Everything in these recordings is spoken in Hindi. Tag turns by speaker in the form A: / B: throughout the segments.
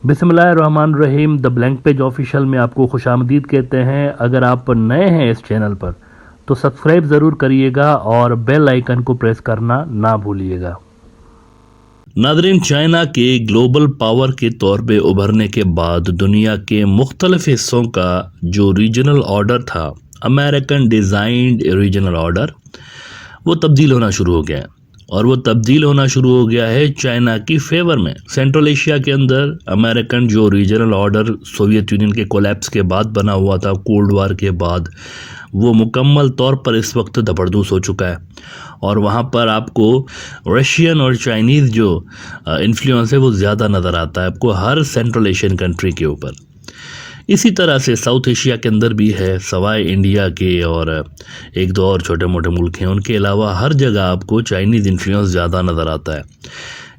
A: बिस्मिल्लाहिर्रहमानिर्रहीम। द ब्लैंक पेज ऑफिशियल में आपको खुशामदीद कहते हैं। अगर आप नए हैं इस चैनल पर तो सब्सक्राइब ज़रूर करिएगा और बेल आइकन को प्रेस करना ना भूलिएगा। नादरीन, चाइना के ग्लोबल पावर के तौर पे उभरने के बाद दुनिया के मुख्तलिफ हिस्सों का जो रीजनल ऑर्डर था, अमेरिकन डिज़ाइंड रीजनल ऑर्डर, वो तब्दील होना शुरू हो गया है। और वो तब्दील होना शुरू हो गया है चाइना की फेवर में। सेंट्रल एशिया के अंदर अमेरिकन जो रीजनल ऑर्डर सोवियत यूनियन के कोलैप्स के बाद बना हुआ था, कोल्ड वार के बाद, वो मुकम्मल तौर पर इस वक्त दबरदूस हो चुका है। और वहाँ पर आपको रशियन और चाइनीज़ जो इन्फ्लुएंस है वो ज़्यादा नज़र आता है आपको हर सेंट्रल एशियन कंट्री के ऊपर। इसी तरह से साउथ एशिया के अंदर भी है, सवाए इंडिया के और एक दो और छोटे मोटे मुल्क हैं, उनके अलावा हर जगह आपको चाइनीज़ इन्फ्लुएंस ज़्यादा नज़र आता है।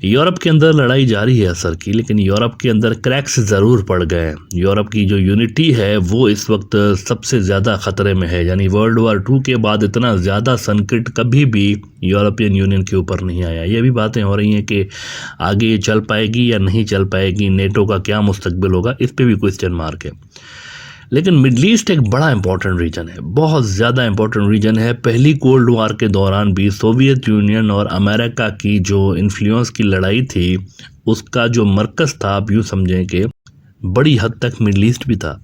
A: यूरोप के अंदर लड़ाई जारी है असर की, लेकिन यूरोप के अंदर क्रैक्स ज़रूर पड़ गए हैं। यूरोप की जो यूनिटी है वो इस वक्त सबसे ज़्यादा ख़तरे में है। यानी वर्ल्ड वार 2 के बाद इतना ज़्यादा संकट कभी भी यूरोपियन यूनियन के ऊपर नहीं आया। ये भी बातें हो रही हैं कि आगे ये चल पाएगी या नहीं चल पाएगी, नेटो का क्या मुस्तकबिल होगा, इस पर भी क्वेश्चन मार्क है। लेकिन मिडल ईस्ट एक बड़ा इंपॉर्टेंट रीजन है, बहुत ज़्यादा इंपॉर्टेंट रीजन है। पहली कोल्ड वार के दौरान भी सोवियत यूनियन और अमेरिका की जो इन्फ्लुएंस की लड़ाई थी, उसका जो मरकज़ था, आप यूँ समझें कि बड़ी हद तक मिडल ईस्ट भी था।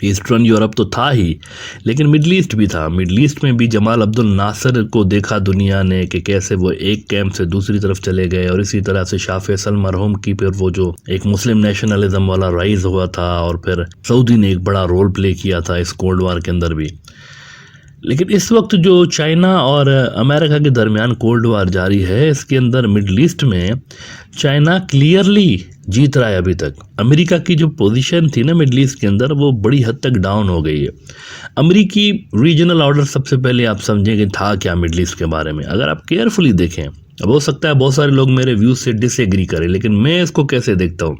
A: ईस्टर्न यूरोप तो था ही, लेकिन मिडल ईस्ट भी था। मिडल ईस्ट में भी जमाल अब्दुल नासिर को देखा दुनिया ने कि कैसे वो एक कैंप से दूसरी तरफ चले गए, और इसी तरह से शाह फैसल मरहूम की फिर वो जो एक मुस्लिम नेशनलिज्म वाला राइज हुआ था, और फिर सऊदी ने एक बड़ा रोल प्ले किया था इस कोल्ड वार के अंदर भी। लेकिन इस वक्त जो चाइना और अमेरिका के दरमियान कोल्ड वार जारी है, इसके अंदर मिडल ईस्ट में चाइना क्लियरली जीत रहा है अभी तक। अमेरिका की जो पोजीशन थी ना मिडल ईस्ट के अंदर, वो बड़ी हद तक डाउन हो गई है। अमेरिकी रीजनल ऑर्डर सबसे पहले आप समझें कि था क्या मिडल ईस्ट के बारे में। अगर आप केयरफुली देखें, अब हो सकता है बहुत सारे लोग मेरे व्यूज से डिसएग्री करें, लेकिन मैं इसको कैसे देखता हूँ।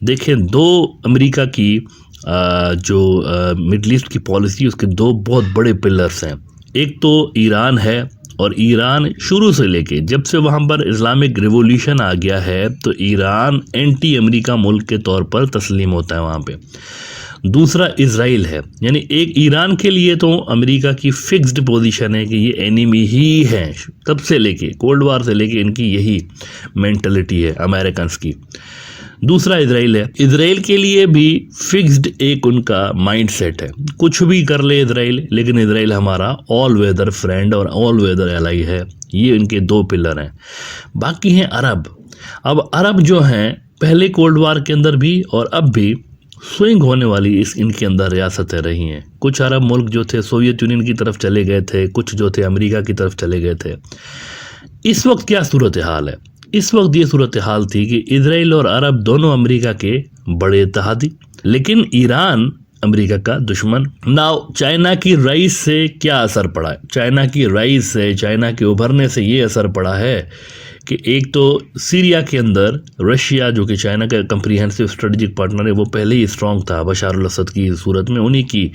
A: देखें, दो अमेरिका की जो मिडल ईस्ट की पॉलिसी, उसके दो बहुत बड़े पिलर्स हैं। एक तो ईरान है, और ईरान शुरू से लेके जब से वहाँ पर इस्लामिक रिवॉल्यूशन आ गया है, तो ईरान एंटी अमेरिका मुल्क के तौर पर तस्लीम होता है वहाँ पे। दूसरा इजराइल है। यानी एक ईरान के लिए तो अमेरिका की फिक्स्ड पोजीशन है कि ये एनिमी ही है, तब से लेके कोल्ड वार से लेके इनकी यही मेंटलिटी है अमेरिकन्स की। दूसरा इजराइल है। इजराइल के लिए भी फिक्स्ड एक उनका माइंड सेट है, कुछ भी कर ले इजराइल, लेकिन इजराइल हमारा ऑल वेदर फ्रेंड और ऑल वेदर एलाई है। ये इनके दो पिलर हैं। बाकी हैं अरब। अब अरब जो हैं, पहले कोल्ड वार के अंदर भी और अब भी स्विंग होने वाली इस इनके अंदर रियासतें रही हैं। कुछ अरब मुल्क जो थे सोवियत यूनियन की तरफ चले गए थे, कुछ जो थे अमेरिका की तरफ चले गए थे। इस वक्त क्या सूरत हाल है? इस वक्त ये सूरत हाल थी कि इजराइल और अरब दोनों अमेरिका के बड़े इत्तेहादी, लेकिन ईरान अमेरिका का दुश्मन। नाउ चाइना की राइज से क्या असर पड़ा है? चाइना की राइज से, चाइना के उभरने से ये असर पड़ा है कि एक तो सीरिया के अंदर रशिया, जो कि चाइना का कंप्रीहेंसिव स्ट्रेटेजिक पार्टनर है, वो पहले ही स्ट्रांग था बशार अल असद की सूरत में, उन्हीं की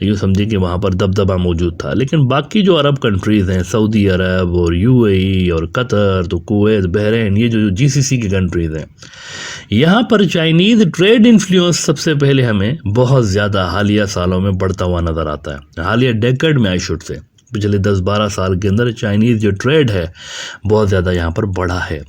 A: यूँ समझिए कि वहाँ पर दबदबा मौजूद था। लेकिन बाकी जो अरब कंट्रीज़ हैं, सऊदी अरब और यूएई और कतर, तो कुवैत, बहरीन, ये जो जीसीसी की कंट्रीज़ हैं, यहाँ पर चाइनीज़ ट्रेड इन्फ्लुएंस सबसे पहले हमें बहुत ज़्यादा हालिया सालों में बढ़ता हुआ नज़र आता है। हालिया डेकेड में आई शुड से, पिछले 10-12 साल के अंदर चाइनीज़ जो ट्रेड है बहुत ज़्यादा यहाँ पर बढ़ा है।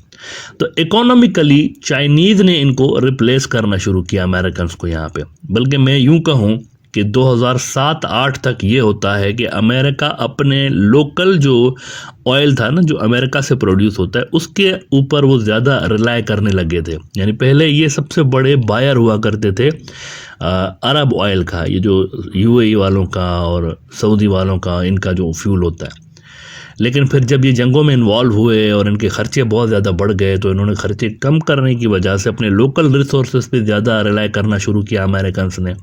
A: तो इकोनॉमिकली चाइनीज़ ने इनको रिप्लेस करना शुरू किया अमेरिकन को यहाँ पे। बल्कि मैं यूँ कहूँ कि 2007-8 तक ये होता है कि अमेरिका अपने लोकल जो ऑयल था ना, जो अमेरिका से प्रोड्यूस होता है, उसके ऊपर वो ज़्यादा रिलाय करने लगे थे। यानी पहले ये सबसे बड़े बायर हुआ करते थे अरब ऑयल का, ये जो यूएई वालों का और सऊदी वालों का, इनका जो फ्यूल होता है। लेकिन फिर जब ये जंगों में इन्वॉल्व हुए और इनके खर्चे बहुत ज़्यादा बढ़ गए, तो इन्होंने खर्चे कम करने की वजह से अपने लोकल रिसोर्सेज पे ज़्यादा रिलाय करना शुरू किया अमेरिकन ने।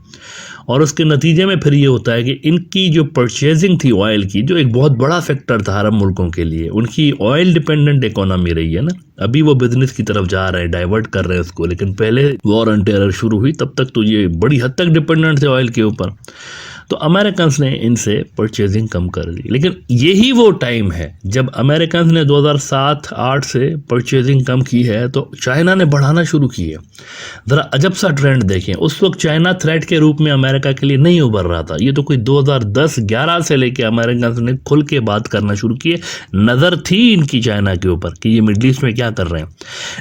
A: और उसके नतीजे में फिर ये होता है कि इनकी जो परचेजिंग थी ऑयल की, जो एक बहुत बड़ा फैक्टर था अरब मुल्कों के लिए, उनकी ऑयल डिपेंडेंट इकोनॉमी रही है ना। अभी वो बिजनेस की तरफ जा रहे हैं, डाइवर्ट कर रहे हैं उसको, लेकिन पहले वॉर ऑन टेरर शुरू हुई तब तक तो ये बड़ी हद तक डिपेंडेंट थे ऑयल के ऊपर। तो अमेरिकन ने इनसे परचेजिंग कम कर दी। लेकिन यही वो टाइम टाइम है जब अमेरिकन ने 2007-8 से परचेजिंग कम की है तो चाइना ने बढ़ाना शुरू की है। ज़रा अजब सा ट्रेंड देखें, उस वक्त चाइना थ्रेट के रूप में अमेरिका के लिए नहीं उभर रहा था। ये तो कोई 2010-11 से लेके अमेरिकन ने खुल के बात करना शुरू की। नज़र थी इनकी चाइना के ऊपर कि ये मिडल ईस्ट में क्या कर रहे हैं,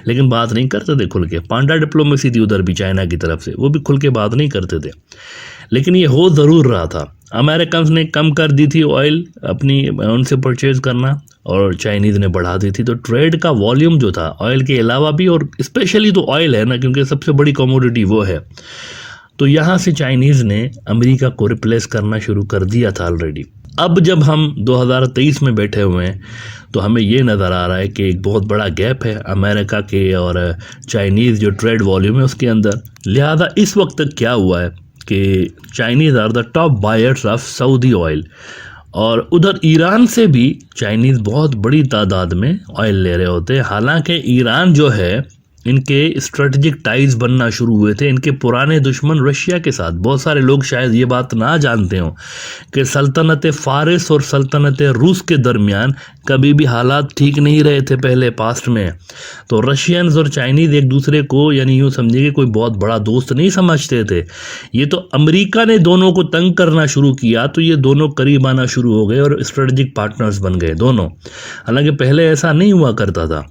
A: लेकिन बात नहीं करते थे खुल के। पांडा डिप्लोमेसी थी उधर भी चाइना की तरफ से, वो भी खुल के बात नहीं करते थे। लेकिन ये हो ज़रूर रहा था। अमेरिकन ने कम कर दी थी ऑयल अपनी उनसे परचेज करना, और चाइनीज़ ने बढ़ा दी थी। तो ट्रेड का वॉल्यूम जो था ऑयल के अलावा भी, और स्पेशली तो ऑयल है ना, क्योंकि सबसे बड़ी कमोडिटी वो है, तो यहाँ से चाइनीज़ ने अमेरिका को रिप्लेस करना शुरू कर दिया था ऑलरेडी। अब जब हम 2023 में बैठे हुए हैं तो हमें ये नज़र आ रहा है कि एक बहुत बड़ा गैप है अमेरिका के और चाइनीज़ जो ट्रेड वॉल्यूम है उसके अंदर। लिहाजा इस वक्त तक क्या हुआ है कि Chinese are the top buyers of Saudi oil, और उधर ईरान से भी चाइनीज़ बहुत बड़ी तादाद में ऑयल ले रहे होते हैं। हालांकि ईरान जो है, इनके स्ट्रेटजिक टाइज बनना शुरू हुए थे इनके पुराने दुश्मन रशिया के साथ। बहुत सारे लोग शायद ये बात ना जानते हो कि सल्तनत फ़ारिस और सल्तनत रूस के दरमियान कभी भी हालात ठीक नहीं रहे थे पहले पास्ट में। तो रशियंस और चाइनीज़ एक दूसरे को, यानी यूँ समझिए कि कोई बहुत बड़ा दोस्त नहीं समझते थे। ये तो अमेरिका ने दोनों को तंग करना शुरू किया तो ये दोनों करीब आना शुरू हो गए और स्ट्रेटजिक पार्टनर्स बन गए दोनों। हालांकि पहले ऐसा नहीं हुआ करता था।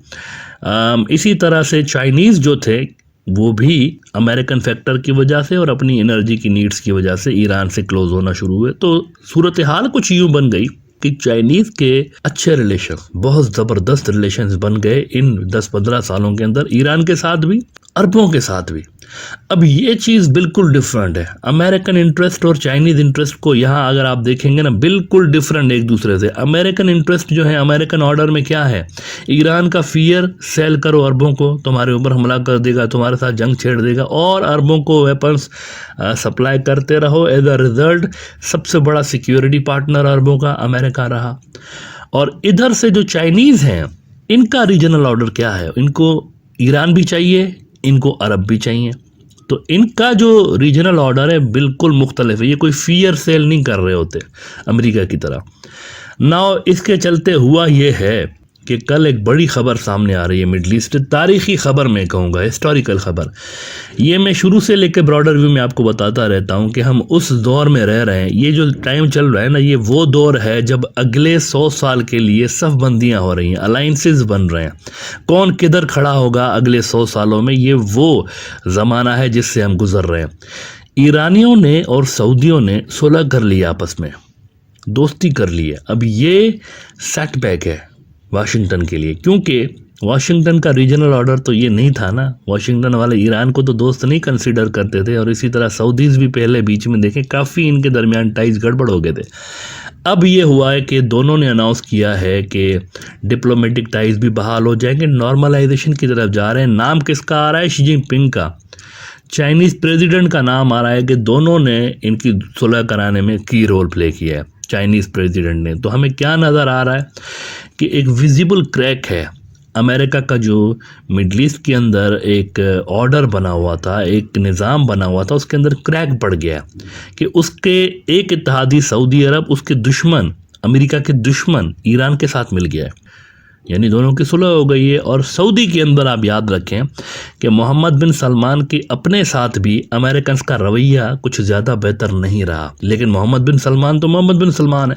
A: इसी तरह से चाइनीज़ जो थे वो भी अमेरिकन फैक्टर की वजह से और अपनी एनर्जी की नीड्स की वजह से ईरान से क्लोज होना शुरू हुए। तो सूरत हाल कुछ यूँ बन गई कि चाइनीज़ के अच्छे रिलेशन, बहुत ज़बरदस्त रिलेशंस बन गए इन 10-15 सालों के अंदर, ईरान के साथ भी, अरबों के साथ भी। अब ये चीज़ बिल्कुल डिफरेंट है। अमेरिकन इंटरेस्ट और चाइनीज़ इंटरेस्ट को यहाँ अगर आप देखेंगे ना, बिल्कुल डिफरेंट एक दूसरे से। अमेरिकन इंटरेस्ट जो है, अमेरिकन ऑर्डर में क्या है, ईरान का फियर, सेल करो अरबों को, तुम्हारे ऊपर हमला कर देगा, तुम्हारे साथ जंग छेड़ देगा, और अरबों को वेपन्स सप्लाई करते रहो। एज अ रिजल्ट सबसे बड़ा सिक्योरिटी पार्टनर अरबों का अमेरिका रहा। और इधर से जो चाइनीज़ हैं, इनका रीजनल ऑर्डर क्या है, इनको ईरान भी चाहिए, इनको अरब भी चाहिए। तो इनका जो रीजनल ऑर्डर है बिल्कुल मुख्तलिफ है। ये कोई फियर सेल नहीं कर रहे होते अमेरिका की तरह। नाउ इसके चलते हुआ ये है कि कल एक बड़ी खबर सामने आ रही है मिडल ईस्ट, तारीखी खबर मैं कहूँगा, हिस्टोरिकल खबर। ये मैं शुरू से लेकर ब्रॉडर व्यू में आपको बताता रहता हूँ कि हम उस दौर में रह रहे हैं। ये जो टाइम चल रहा है ना, ये वो दौर है जब अगले 100 साल के लिए सफ़बंदियाँ हो रही हैं, अलाइंसेस बन रहे हैं। कौन किधर खड़ा होगा अगले 100 सालों में, ये वो ज़माना है जिससे हम गुजर रहे हैं। ईरानियों ने और सऊदियों ने सुलह कर ली, आपस में दोस्ती कर ली है। अब ये सेटबैक है वाशिंगटन के लिए, क्योंकि वाशिंगटन का रीजनल ऑर्डर तो ये नहीं था ना। वाशिंगटन वाले ईरान को तो दोस्त नहीं कंसीडर करते थे, और इसी तरह सऊदीज़ भी पहले बीच में देखें काफ़ी इनके दरमियान टाइज गड़बड़ हो गए थे। अब ये हुआ है कि दोनों ने अनाउंस किया है कि डिप्लोमेटिक टाइज भी बहाल हो जाएंगे, नॉर्मलाइजेशन की तरफ जा रहे हैं। नाम किसका आ रहा है? शी जिनपिंग का, चाइनीज़ प्रेसिडेंट का नाम आ रहा है कि दोनों ने इनकी सुलह कराने में की रोल प्ले किया है, चाइनीज़ प्रेसिडेंट ने। तो हमें क्या नज़र आ रहा है कि एक विजिबल क्रैक है। अमेरिका का जो मिडल ईस्ट के अंदर एक ऑर्डर बना हुआ था, एक निज़ाम बना हुआ था, उसके अंदर क्रैक पड़ गया कि उसके एक इत्तेहादी सऊदी अरब, उसके दुश्मन, अमेरिका के दुश्मन ईरान के साथ मिल गया है, यानी दोनों की सुलह हो गई है। और सऊदी के अंदर आप याद रखें कि मोहम्मद बिन सलमान के अपने साथ भी अमेरिकन का रवैया कुछ ज़्यादा बेहतर नहीं रहा। लेकिन मोहम्मद बिन सलमान तो मोहम्मद बिन सलमान है,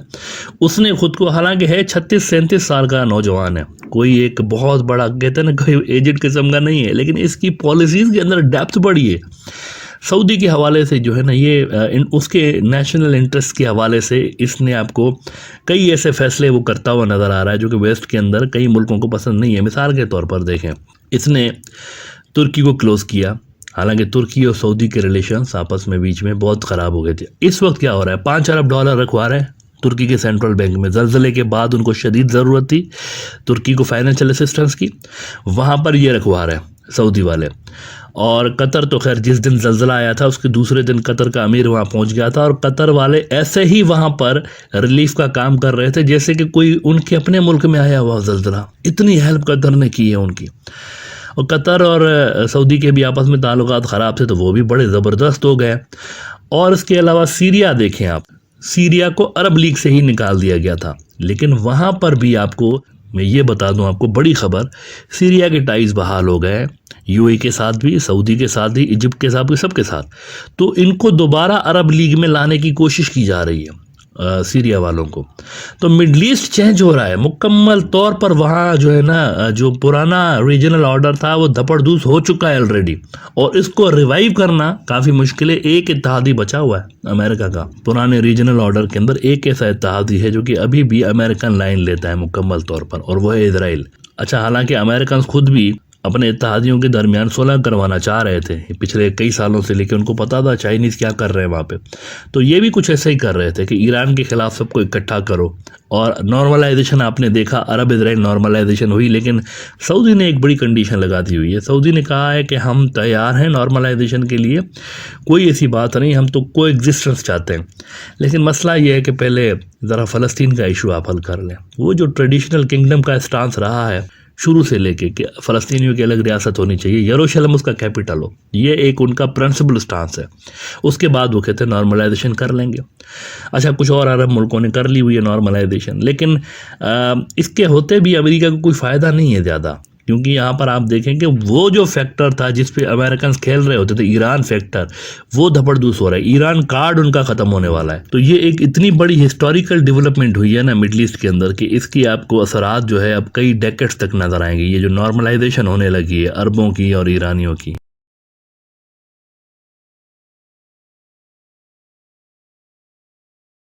A: उसने खुद को, हालांकि है 36-37 साल का नौजवान है, कोई एक बहुत बड़ा कहते हैं ना, कोई एजेड किस्म का नहीं है, लेकिन इसकी पॉलिसीज़ के अंदर डेप्थ बढ़ी है। सऊदी के हवाले से जो है ना, ये उसके नेशनल इंटरेस्ट के हवाले से इसने आपको कई ऐसे फैसले वो करता हुआ नज़र आ रहा है जो कि वेस्ट के अंदर कई मुल्कों को पसंद नहीं है। मिसाल के तौर पर देखें, इसने तुर्की को क्लोज़ किया, हालांकि तुर्की और सऊदी के रिलेशंस आपस में बीच में बहुत ख़राब हो गए थे। इस वक्त क्या हो रहा है? $5 अरब रखवा रहे हैं तुर्की के सेंट्रल बैंक में। ज़लज़ले के बाद उनको शदीद ज़रूरत थी तुर्की को फाइनेंशियल असिस्टेंस की, वहाँ पर ये रखवा रहे हैं सऊदी वाले। और कतर तो खैर जिस दिन ज़लज़ला आया था उसके दूसरे दिन कतर का अमीर वहाँ पहुँच गया था, और कतर वाले ऐसे ही वहाँ पर रिलीफ का काम कर रहे थे जैसे कि कोई उनके अपने मुल्क में आया हुआ ज़लज़ला। इतनी हेल्प कतर ने की है उनकी। और कतर और सऊदी के भी आपस में ताल्लुकात ख़राब थे तो वो भी बड़े ज़बरदस्त हो गए। और इसके अलावा सीरिया देखें आप, सीरिया को अरब लीग से ही निकाल दिया गया था, लेकिन वहाँ पर भी आपको मैं ये बता दूं, आपको बड़ी खबर, सीरिया के टाइज बहाल हो गए, यूएई के साथ भी, सऊदी के साथ भी, इजिप्ट के साथ भी, सबके साथ। तो इनको दोबारा अरब लीग में लाने की कोशिश की जा रही है सीरिया वालों को। तो मिडल ईस्ट चेंज हो रहा है मुकम्मल तौर पर। वहाँ जो है ना, जो पुराना रीजनल ऑर्डर था वो धपड़धूस हो चुका है ऑलरेडी, और इसको रिवाइव करना काफ़ी मुश्किल है। एक इत्तेहादी बचा हुआ है अमेरिका का, पुराने रीजनल ऑर्डर के अंदर एक ऐसा इत्तेहादी है जो कि अभी भी अमेरिकन लाइन लेता है मुकम्मल तौर पर, और वो है इजराइल। अच्छा, हालांकि अमेरिकन खुद भी अपने इत्तेहादियों के दरमियान सुलह करवाना चाह रहे थे पिछले कई सालों से, लेकिन उनको पता था चाइनीज़ क्या कर रहे हैं वहाँ पे। तो ये भी कुछ ऐसा ही कर रहे थे कि ईरान के खिलाफ सबको इकट्ठा करो, और नॉर्मलाइजेशन आपने देखा, अरब इजराइल नॉर्मलाइजेशन हुई, लेकिन सऊदी ने एक बड़ी कंडीशन लगा दी हुई है। सऊदी ने कहा है कि हम तैयार हैं नॉर्मलाइजेशन के लिए, कोई ऐसी बात नहीं, हम तो को एग्जिस्टेंस चाहते हैं, लेकिन मसला ये है कि पहले ज़रा फ़लस्तीन का इशू आप हल कर लें। वो जो ट्रेडिशनल किंगडम का स्टांस रहा है शुरू से लेके कि फ़लस्तीनियों की अलग रियासत होनी चाहिए, यरूशलेम उसका कैपिटल हो, ये एक उनका प्रिंसिपल स्टांस है। उसके बाद वो कहते हैं नॉर्मलाइजेशन कर लेंगे। अच्छा, कुछ और अरब मुल्कों ने कर ली हुई है नॉर्मलाइजेशन, लेकिन इसके होते भी अमेरिका को कोई फ़ायदा नहीं है ज़्यादा, क्योंकि यहाँ पर आप देखें कि वो जो फैक्टर था जिस पे अमेरिकन खेल रहे होते थे, ईरान फैक्टर, वो धपड़धूस हो रहा है। ईरान कार्ड उनका ख़त्म होने वाला है। तो ये एक इतनी बड़ी हिस्टोरिकल डेवलपमेंट हुई है ना मिडल ईस्ट के अंदर, कि इसकी आपको असरात जो है अब कई डेकेड्स तक नजर आएंगे। ये जो नॉर्मलाइजेशन होने लगी है अरबों की और ईरानियों की।